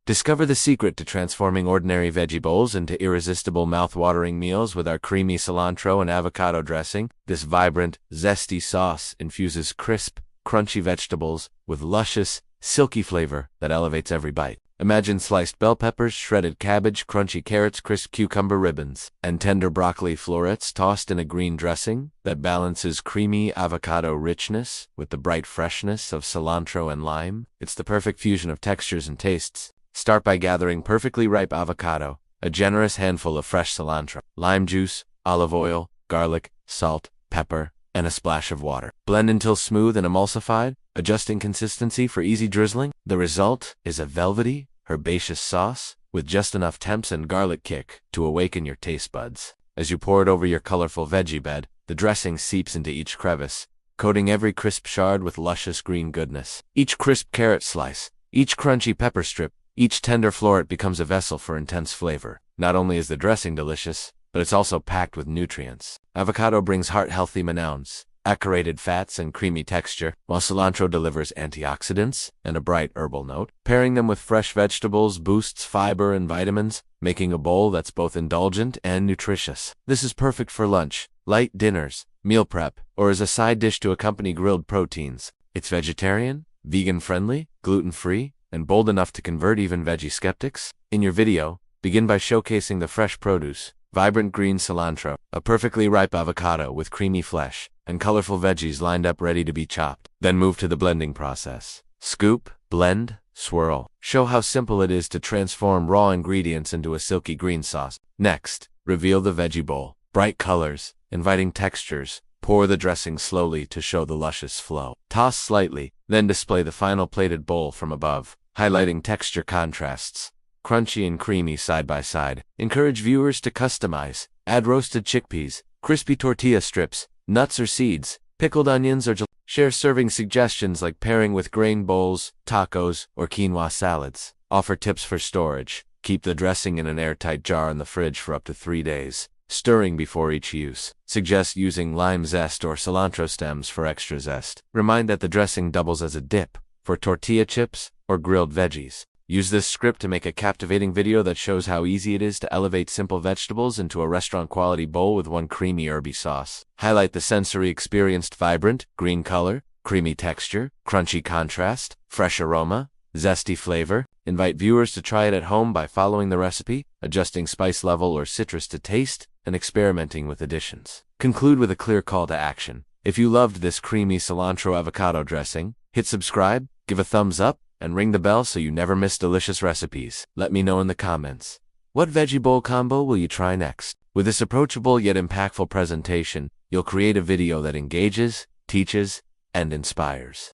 Discover the secret to transforming ordinary veggie bowls into irresistible mouth-watering meals with our creamy cilantro and avocado dressing. This vibrant, zesty sauce infuses crisp, crunchy vegetables with luscious, silky flavor that elevates every bite. Imagine sliced bell peppers, shredded cabbage, crunchy carrots, crisp cucumber ribbons, and tender broccoli florets tossed in a green dressing that balances creamy avocado richness with the bright freshness of cilantro and lime. It's the perfect fusion of textures and tastes. Start by gathering perfectly ripe avocado, a generous handful of fresh cilantro, lime juice, olive oil, garlic, salt, pepper, and a splash of water. Blend until smooth and emulsified, adjusting consistency for easy drizzling. The result is a velvety, herbaceous sauce with just enough temps and garlic kick to awaken your taste buds. As you pour it over your colorful veggie bed, the dressing seeps into each crevice, coating every crisp shard with luscious green goodness. Each crisp carrot slice, each crunchy pepper strip, each tender floret becomes a vessel for intense flavor. Not only is the dressing delicious, but it's also packed with nutrients. Avocado brings heart-healthy mannans, acerated fats, and creamy texture, while cilantro delivers antioxidants and a bright herbal note. Pairing them with fresh vegetables boosts fiber and vitamins, making a bowl that's both indulgent and nutritious. This is perfect for lunch, light dinners, meal prep, or as a side dish to accompany grilled proteins. It's vegetarian, vegan-friendly, gluten-free, and bold enough to convert even veggie skeptics. In your video, begin by showcasing the fresh produce, vibrant green cilantro, a perfectly ripe avocado with creamy flesh, and colorful veggies lined up ready to be chopped. Then move to the blending process. Scoop, blend, swirl. Show how simple it is to transform raw ingredients into a silky green sauce. Next, reveal the veggie bowl. Bright colors, inviting textures. Pour the dressing slowly to show the luscious flow. Toss slightly, then display the final plated bowl from above, highlighting texture contrasts, crunchy and creamy side by side. Encourage viewers to customize. Add roasted chickpeas, crispy tortilla strips, nuts or seeds, pickled onions or share serving suggestions like pairing with grain bowls, tacos, or quinoa salads. Offer tips for storage. Keep the dressing in an airtight jar in the fridge for up to 3 days, stirring before each use. Suggest using lime zest or cilantro stems for extra zest. Remind that the dressing doubles as a dip for tortilla chips or grilled veggies. Use this script to make a captivating video that shows how easy it is to elevate simple vegetables into a restaurant-quality bowl with one creamy herby sauce. Highlight the sensory experienced vibrant, green color, creamy texture, crunchy contrast, fresh aroma, zesty flavor. Invite viewers to try it at home by following the recipe, adjusting spice level or citrus to taste, and experimenting with additions. Conclude with a clear call to action. If you loved this creamy cilantro avocado dressing, hit subscribe, give a thumbs up, and ring the bell so you never miss delicious recipes. Let me know in the comments. What veggie bowl combo will you try next? With this approachable yet impactful presentation, you'll create a video that engages, teaches, and inspires.